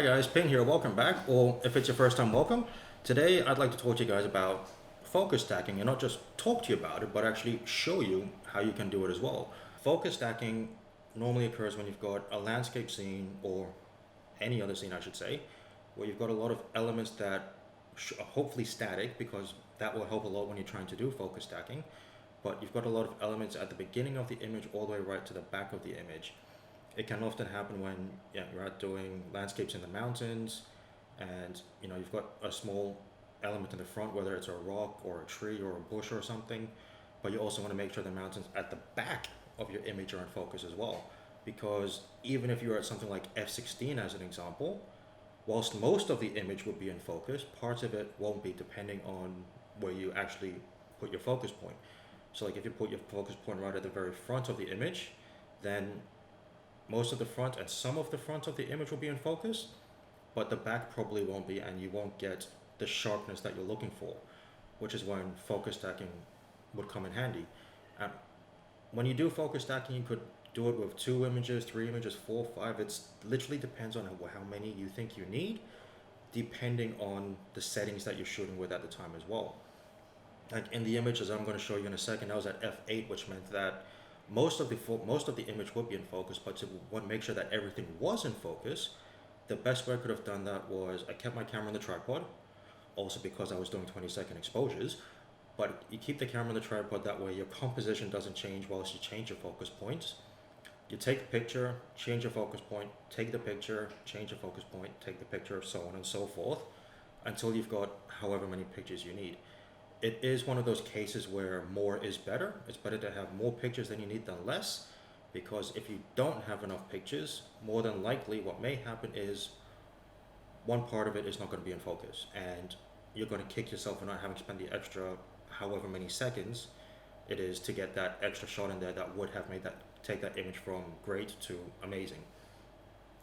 Hi guys, Ping here, welcome back, or if it's your first time, welcome. Today I'd like to talk to you guys about focus stacking and not just talk to you about it, but actually show you how you can do it as well. Focus stacking normally occurs when you've got a landscape scene, or any other scene I should say, where you've got a lot of elements that are hopefully static, because that will help a lot when you're trying to do focus stacking. But you've got a lot of elements at the beginning of the image all the way right to the back of the image. It can often happen when you're out doing landscapes in the mountains, and you've got a small element in the front, whether it's a rock or a tree or a bush or something, but you also want to make sure the mountains at the back of your image are in focus as well, because even if you're at something like f16 as an example, whilst most of the image would be in focus, parts of it won't be, depending on where you actually put your focus point. So like if you put your focus point right at the very front of the image, then most of the front and some of the front of the image will be in focus, but the back probably won't be, and you won't get the sharpness that you're looking for, which is when focus stacking would come in handy. And when you do focus stacking, you could do it with 2 images, 3 images, 4, 5. It literally depends on how many you think you need, depending on the settings that you're shooting with at the time as well. Like in the images I'm going to show you in a second, I was at f8, which meant that most of the image would be in focus, but to make sure that everything was in focus, the best way I could have done that was I kept my camera on the tripod, also because I was doing 20-second exposures. But you keep the camera on the tripod, that way your composition doesn't change whilst you change your focus points. You take the picture, change your focus point, take the picture, change your focus point, take the picture, so on and so forth, until you've got however many pictures you need. It is one of those cases where more is better. It's better to have more pictures than you need than less, because if you don't have enough pictures, more than likely what may happen is one part of it is not going to be in focus, and you're going to kick yourself for not having spent the extra however many seconds it is to get that extra shot in there that would have made that take that image from great to amazing.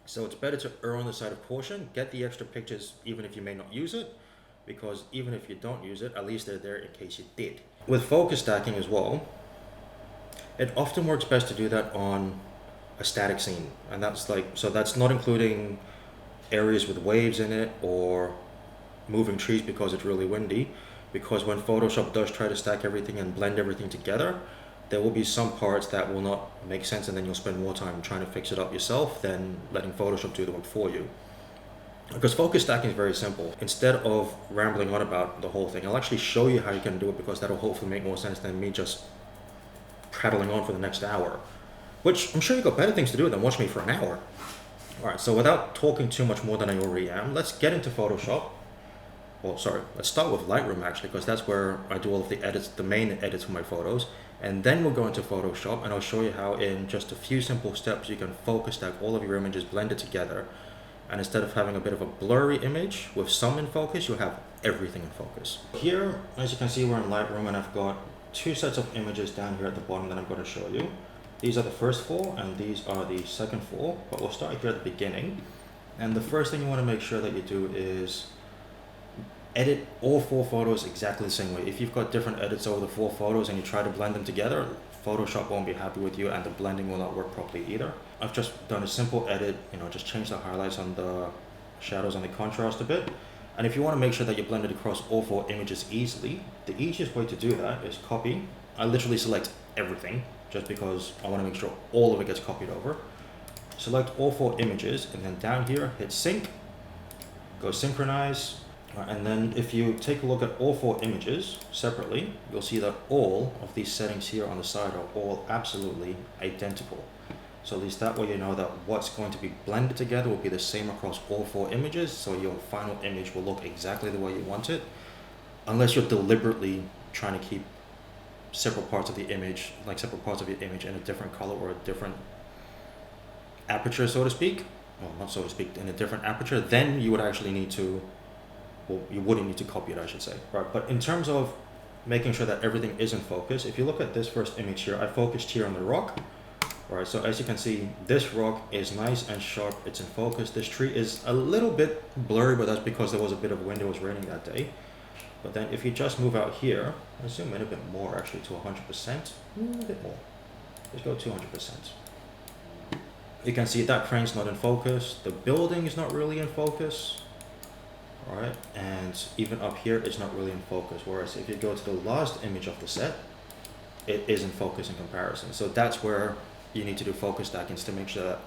So it's better to err on the side of caution, get the extra pictures even if you may not use it, because even if you don't use it, at least they're there in case you did. With focus stacking as well, it often works best to do that on a static scene, and that's not including areas with waves in it or moving trees because it's really windy, because when Photoshop does try to stack everything and blend everything together, there will be some parts that will not make sense, and then you'll spend more time trying to fix it up yourself than letting Photoshop do the work for you. Because focus stacking is very simple. Instead of rambling on about the whole thing, I'll actually show you how you can do it, because that'll hopefully make more sense than me just prattling on for the next hour, which I'm sure you've got better things to do than watch me for an hour. Alright, so without talking too much more than I already am, let's get into Photoshop. Well, sorry, let's start with Lightroom actually, because that's where I do all of the edits, the main edits for my photos, and then we'll go into Photoshop and I'll show you how in just a few simple steps you can focus stack all of your images, blend it together. And instead of having a bit of a blurry image with some in focus, you'll have everything in focus. Here, as you can see, we're in Lightroom, and I've got 2 sets of images down here at the bottom that I'm going to show you. These are the first 4, and these are the second 4, but we'll start here at the beginning. And the first thing you want to make sure that you do is edit all 4 photos exactly the same way. If you've got different edits over the 4 photos and you try to blend them together, Photoshop won't be happy with you, and the blending will not work properly either. I've just done a simple edit, just change the highlights on the shadows and the contrast a bit. And if you want to make sure that you blend it across all 4 images easily, the easiest way to do that is copy. I literally select everything just because I want to make sure all of it gets copied over. Select all 4 images, and then down here hit sync, go synchronize. And then if you take a look at all 4 images separately, you'll see that all of these settings here on the side are all absolutely identical. So at least that way you know that what's going to be blended together will be the same across all 4 images, so your final image will look exactly the way you want it, unless you're deliberately trying to keep separate parts of the image, in a different color or a different aperture, so to speak. Well, not so to speak, in a different aperture, then you would actually need to, well, you wouldn't need to copy it, I should say. Right, but in terms of making sure that everything is in focus, if you look at this first image here, I focused here on the rock. Right, so as you can see, this rock is nice and sharp, it's in focus. This tree is a little bit blurry, but that's because there was a bit of wind, it was raining that day. But then if you just move out here, I'll zoom in a bit more actually to 100%, a bit more. Let's go 200%. You can see that crane's not in focus. The building is not really in focus. All right, and even up here, it's not really in focus. Whereas if you go to the last image of the set, it is in focus in comparison. So that's where you need to do focus stacking, to make sure that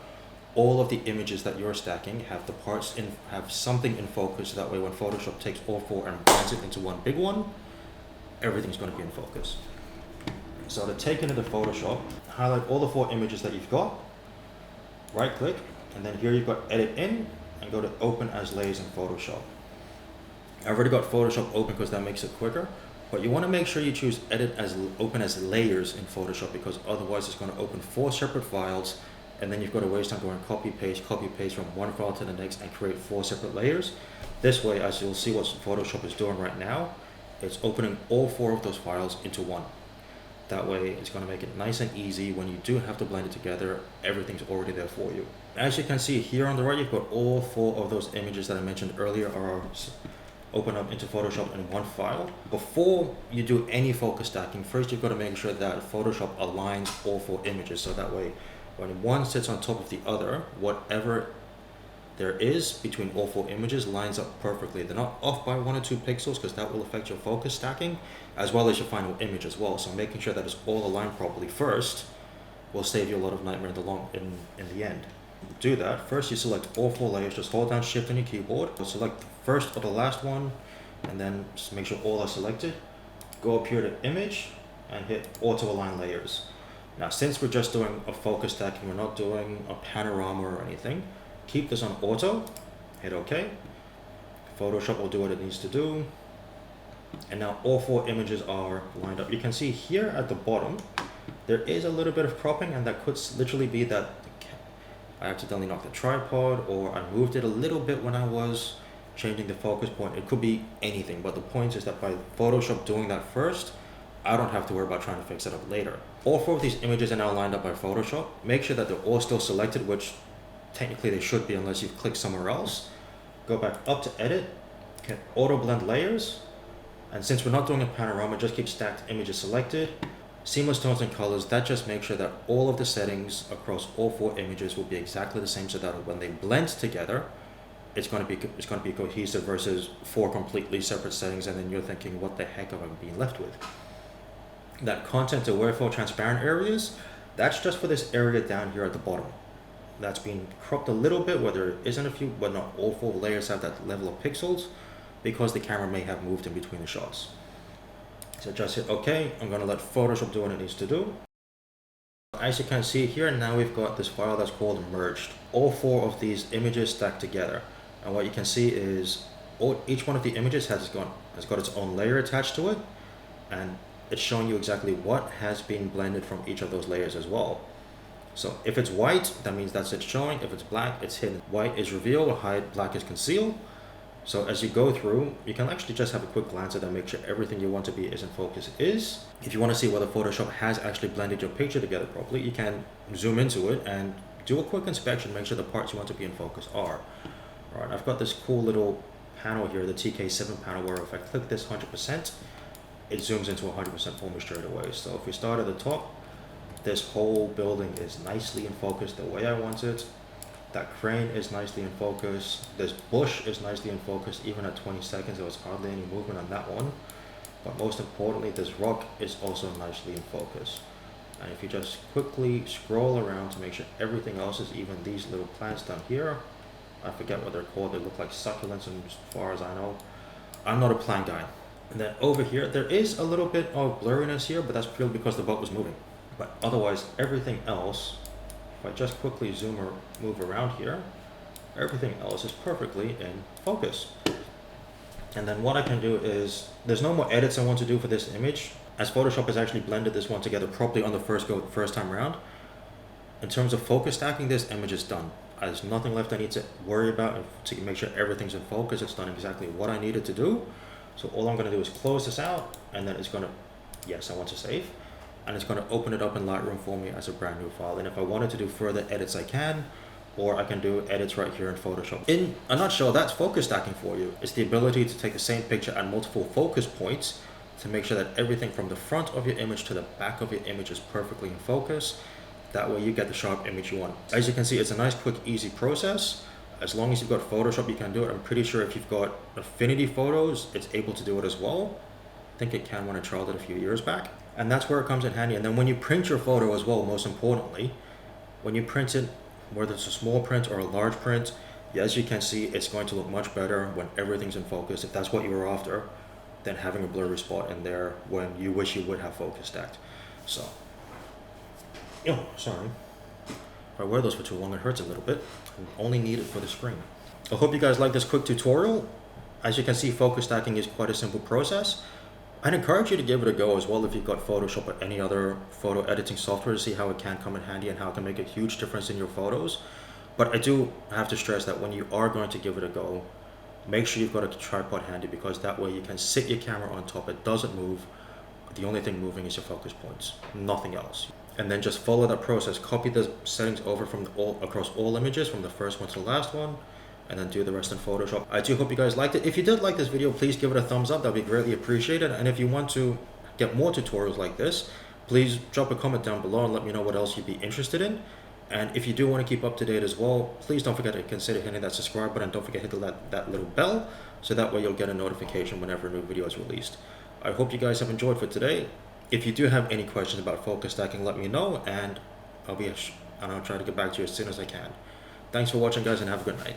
all of the images that you're stacking have the parts in, have something in focus. That way when Photoshop takes all four and blends it into one big one, everything's going to be in focus. So to take into the Photoshop, highlight all the four images that you've got, right click, and then here you've got edit in, and go to open as layers in Photoshop. I've already got Photoshop open because that makes it quicker, but you want to make sure you choose edit as open as layers in Photoshop, because otherwise it's going to open four separate files, and then you've got to waste time going copy paste from one file to the next and create four separate layers. This way, as you'll see what Photoshop is doing right now, it's opening all four of those files into one. That way it's going to make it nice and easy. When you do have to blend it together, everything's already there for you. As you can see here on the right, you've got all four of those images that I mentioned earlier are open up into Photoshop in one file. Before you do any focus stacking, first you've got to make sure that Photoshop aligns all four images, so that way when one sits on top of the other, whatever there is between all four images lines up perfectly. They're not off by 1 or 2 pixels, because that will affect your focus stacking as well as your final image as well. So making sure that it's all aligned properly first will save you a lot of nightmare in the end. Do that. First you select all four layers, just hold down shift on your keyboard, select the first or the last one, and then just make sure all are selected. Go up here to image and hit auto align layers. Now since we're just doing a focus stacking, we're not doing a panorama or anything, keep this on auto, hit OK. Photoshop will do what it needs to do. And now all four images are lined up. You can see here at the bottom, there is a little bit of cropping, and that could literally be that I accidentally knocked the tripod, or I moved it a little bit when I was changing the focus point. It could be anything, but the point is that by Photoshop doing that first, I don't have to worry about trying to fix it up later. All four of these images are now lined up by Photoshop. Make sure that they're all still selected, which technically they should be unless you've clicked somewhere else. Go back up to edit, hit auto blend layers, and since we're not doing a panorama, just keep stacked images selected. Seamless tones and colors, that just makes sure that all of the settings across all four images will be exactly the same, so that when they blend together, it's going to be cohesive, versus four completely separate settings and then you're thinking, what the heck am I being left with? That content aware fill transparent areas, that's just for this area down here at the bottom. That's being cropped a little bit where there isn't a few, but not all four layers have that level of pixels, because the camera may have moved in between the shots. So just hit OK. I'm going to let Photoshop do what it needs to do. As you can see here, now we've got this file that's called merged. All four of these images stacked together. And what you can see is each one of the images has got its own layer attached to it, and it's showing you exactly what has been blended from each of those layers as well. So if it's white, that means that's it showing. If it's black, it's hidden. White is reveal, hide, black is conceal. So as you go through, you can actually just have a quick glance at that, make sure everything you want to be is in focus is. If you want to see whether Photoshop has actually blended your picture together properly, you can zoom into it and do a quick inspection, make sure the parts you want to be in focus are. All right, I've got this cool little panel here, the TK7 panel, where if I click this 100%, it zooms into 100% for me straight away. So if we start at the top, this whole building is nicely in focus the way I want it. That crane is nicely in focus. This bush is nicely in focus, even at 20 seconds, there was hardly any movement on that one. But most importantly, this rock is also nicely in focus. And if you just quickly scroll around to make sure everything else is, even these little plants down here, I forget what they're called, they look like succulents as far as I know. I'm not a plant guy. And then over here, there is a little bit of blurriness here, but that's purely because the boat was moving. But otherwise, everything else, if I just quickly zoom or move around here, everything else is perfectly in focus. And then what I can do is, there's no more edits I want to do for this image, as Photoshop has actually blended this one together properly on the first time around. In terms of focus stacking, this image is done. There's nothing left I need to worry about to make sure everything's in focus. It's done exactly what I needed to do. So all I'm going to do is close this out, and then it's going to, yes, I want to save. And it's going to open it up in Lightroom for me as a brand new file. And if I wanted to do further edits, I can, or I can do edits right here in Photoshop. In a nutshell, that's focus stacking for you. It's the ability to take the same picture at multiple focus points to make sure that everything from the front of your image to the back of your image is perfectly in focus. That way you get the sharp image you want. As you can see, it's a nice, quick, easy process. As long as you've got Photoshop, you can do it. I'm pretty sure if you've got Affinity Photos, it's able to do it as well. I think it can when I trialed it a few years back. And that's where it comes in handy. And then when you print your photo as well, most importantly, when you print it, whether it's a small print or a large print, as you can see, it's going to look much better when everything's in focus, if that's what you were after, than having a blurry spot in there when you wish you would have focus stacked. So, oh, sorry. If I wear those for too long, it hurts a little bit. I only need it for the screen. I hope you guys like this quick tutorial. As you can see, focus stacking is quite a simple process. I'd encourage you to give it a go as well if you've got Photoshop or any other photo editing software to see how it can come in handy and how it can make a huge difference in your photos. But I do have to stress that when you are going to give it a go, make sure you've got a tripod handy, because that way you can sit your camera on top. It doesn't move. The only thing moving is your focus points, nothing else. And then just follow that process. Copy the settings over from across all images, from the first one to the last one, and then do the rest in Photoshop. I do hope you guys liked it. If you did like this video, please give it a thumbs up. That'd be greatly appreciated. And if you want to get more tutorials like this, please drop a comment down below and let me know what else you'd be interested in. And if you do want to keep up to date as well, please don't forget to consider hitting that subscribe button. Don't forget to hit that little bell, so that way you'll get a notification whenever a new video is released. I hope you guys have enjoyed for today. If you do have any questions about focus stacking, let me know, and I'll try to get back to you as soon as I can. Thanks for watching, guys, and have a good night.